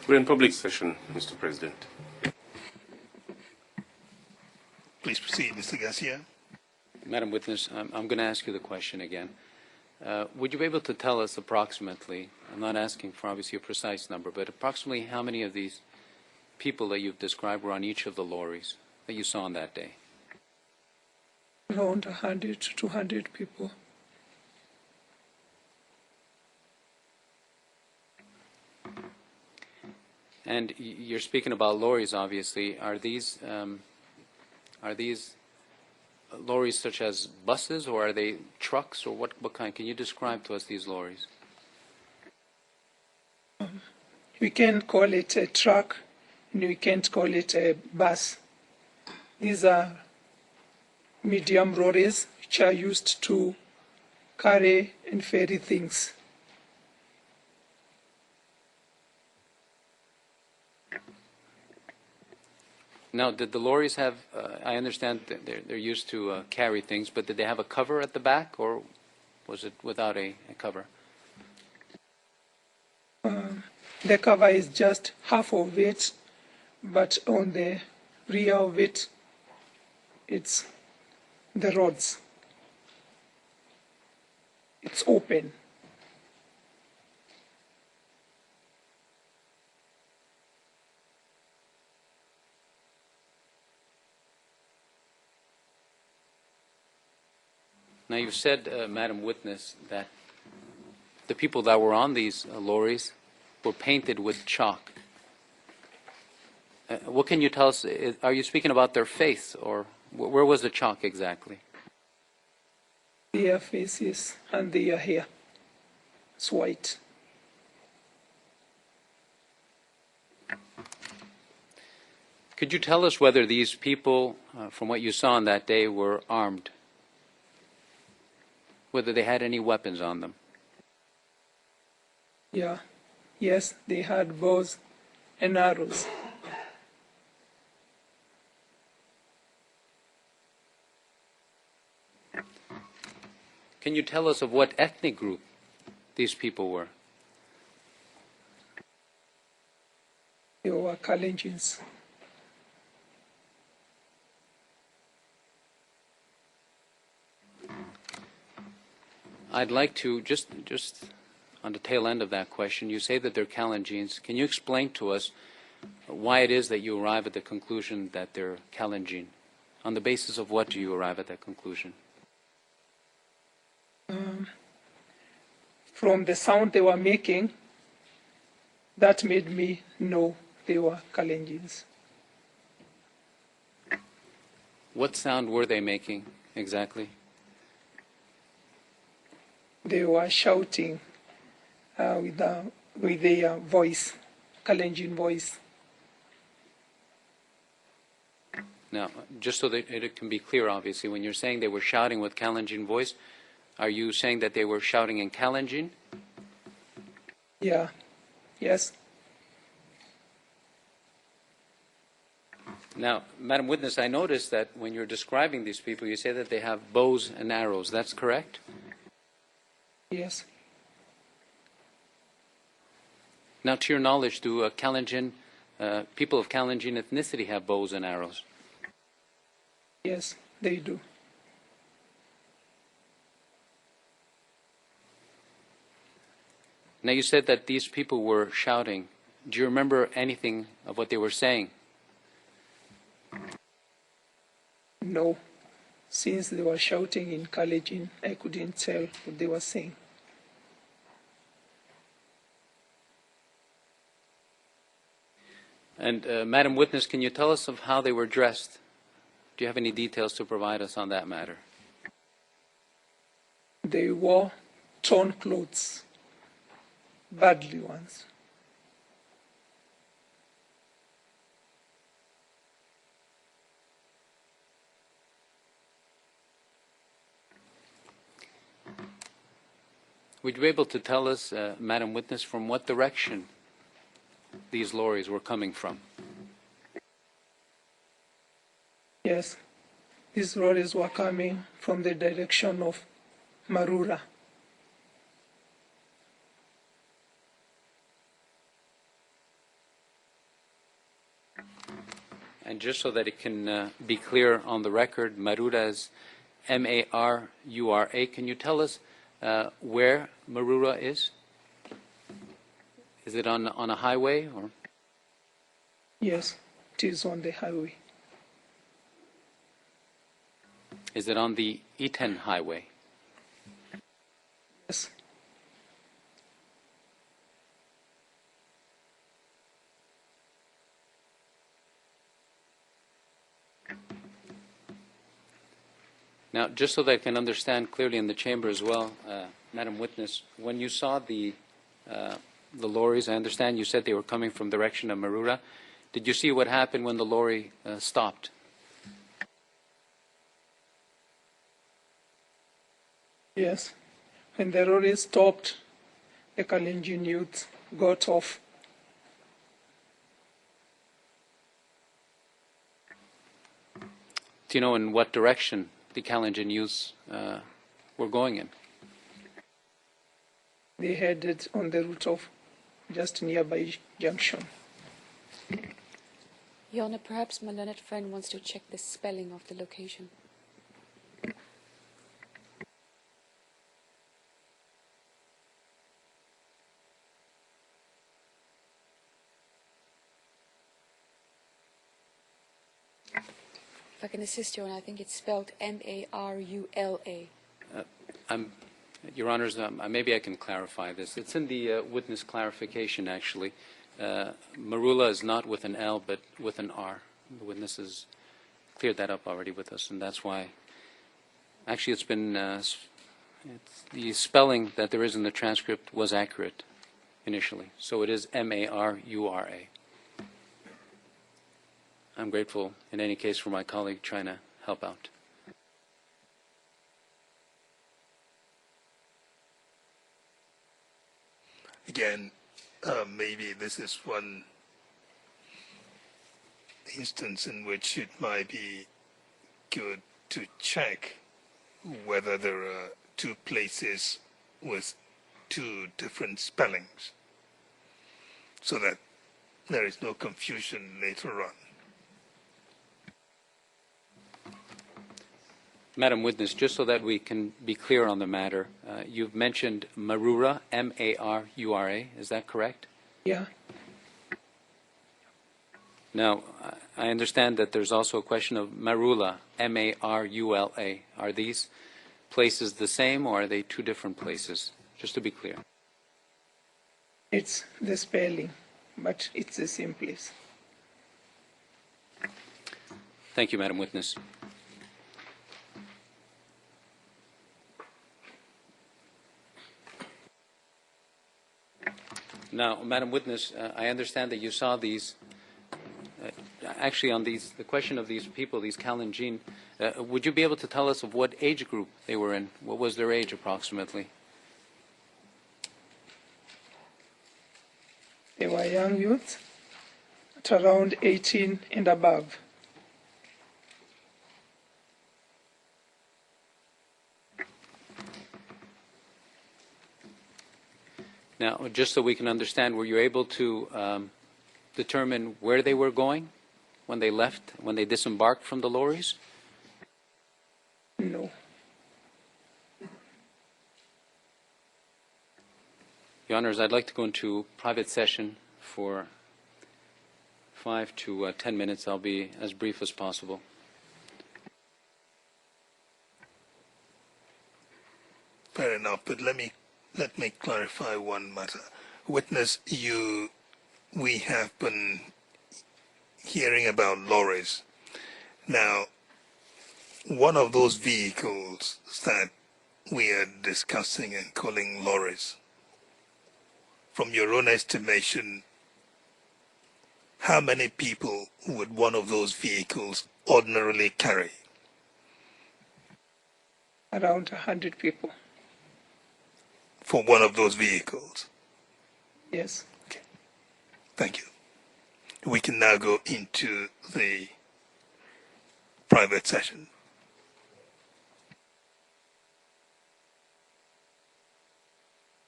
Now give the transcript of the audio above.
We're in public session, Mr. President. Please proceed, Mr. Garcia. Madam Witness, I'm going to ask you the question again. Would you be able to tell us approximately, I'm not asking for obviously a precise number, but approximately how many of these people that you've described were on each of the lorries that you saw on that day? Around 100 to 200 people. And you're speaking about lorries, obviously. Are these lorries such as buses, or are they trucks, or what kind? Can you describe to us these lorries? We can call it a truck, and we can't call it a bus. These are medium lorries which are used to carry and ferry things. Now, did the lorries have, I understand that they're used to carry things, but did they have a cover at the back, or was it without a cover? The cover is just half of it, but on the rear of it, it's the rods. It's open. Now, you've said, Madam Witness, that the people that were on these lorries were painted with chalk. What can you tell us? Are you speaking about their face, or where was the chalk exactly? Their faces and their hair. It's white. Could you tell us whether these people, from what you saw on that day, were armed? Whether they had any weapons on them? Yeah. Yes, they had bows and arrows. Can you tell us of what ethnic group these people were? They were Kalenjins. I'd like to, just on the tail end of that question, you say that they're Kalenjins. Can you explain to us why it is that you arrive at the conclusion that they're Kalenjin? On the basis of what do you arrive at that conclusion? From the sound they were making, that made me know they were Kalenjins. What sound were they making exactly? They were shouting with their voice, Kalenjin voice. Now, just so that it can be clear, obviously, when you're saying they were shouting with Kalenjin voice, are you saying that they were shouting in Kalenjin? Yeah, yes. Now, Madam Witness, I noticed that when you're describing these people, you say that they have bows and arrows. That's correct? Yes. Now, to your knowledge, do Kalenjin, people of Kalenjin ethnicity have bows and arrows? Yes, they do. Now, you said that these people were shouting. Do you remember anything of what they were saying? No. Since they were shouting in Kalenjin, I couldn't tell what they were saying. And Madam Witness, can you tell us of how they were dressed? Do you have any details to provide us on that matter? They wore torn clothes, badly ones. Would you be able to tell us, Madam Witness, from what direction these lorries were coming from? Yes, these lorries were coming from the direction of Marura. And just so that it can be clear on the record, Marura is M-A-R-U-R-A. Can you tell us where Marura is? Is it on a highway or? Yes, it is on the highway. Is it on the Iten highway? Yes. Now, just so that I can understand clearly in the chamber as well, Madam Witness, when you saw the lorries, I understand you said they were coming from the direction of Marura. Did you see what happened when the lorry stopped? Yes. When the lorry stopped, the Kalenjin youth got off. Do you know in what direction the Kalenjin youths were going in? They headed on the route of just nearby junction. Your Honor, perhaps my learned friend wants to check the spelling of the location. If I can assist you, Your Honor, I think it's spelled M-A-R-U-L-A. Your Honors, maybe I can clarify this. It's in the witness clarification, actually. Marula is not with an L, but with an R. The witness has cleared that up already with us, and that's why. Actually, it's been the spelling that there is in the transcript was accurate initially, so it is M-A-R-U-R-A. I'm grateful, in any case, for my colleague trying to help out. Again, maybe this is one instance in which it might be good to check whether there are two places with two different spellings, so that there is no confusion later on. Madam Witness, just so that we can be clear on the matter, you've mentioned Marura, M-A-R-U-R-A. Is that correct? Yeah. Now, I understand that there's also a question of Marula, M-A-R-U-L-A. Are these places the same, or are they two different places? Just to be clear. It's the spelling, but it's the same place. Thank you, Madam Witness. Now, Madam Witness, I understand that you saw these, actually on these, the question of these people, these Kalenjin, would you be able to tell us of what age group they were in? What was their age approximately? They were young youths at around 18 and above. Now, just so we can understand, were you able to determine where they were going when they left, when they disembarked from the lorries? No. Your Honors, I'd like to go into private session for 5 to 10 minutes. I'll be as brief as possible. Fair enough, but let me clarify one matter. Witness, we have been hearing about lorries. Now, one of those vehicles that we are discussing and calling lorries, from your own estimation, how many people would one of those vehicles ordinarily carry? Around 100 people. For one of those vehicles? Yes. Okay. Thank you. We can now go into the private session.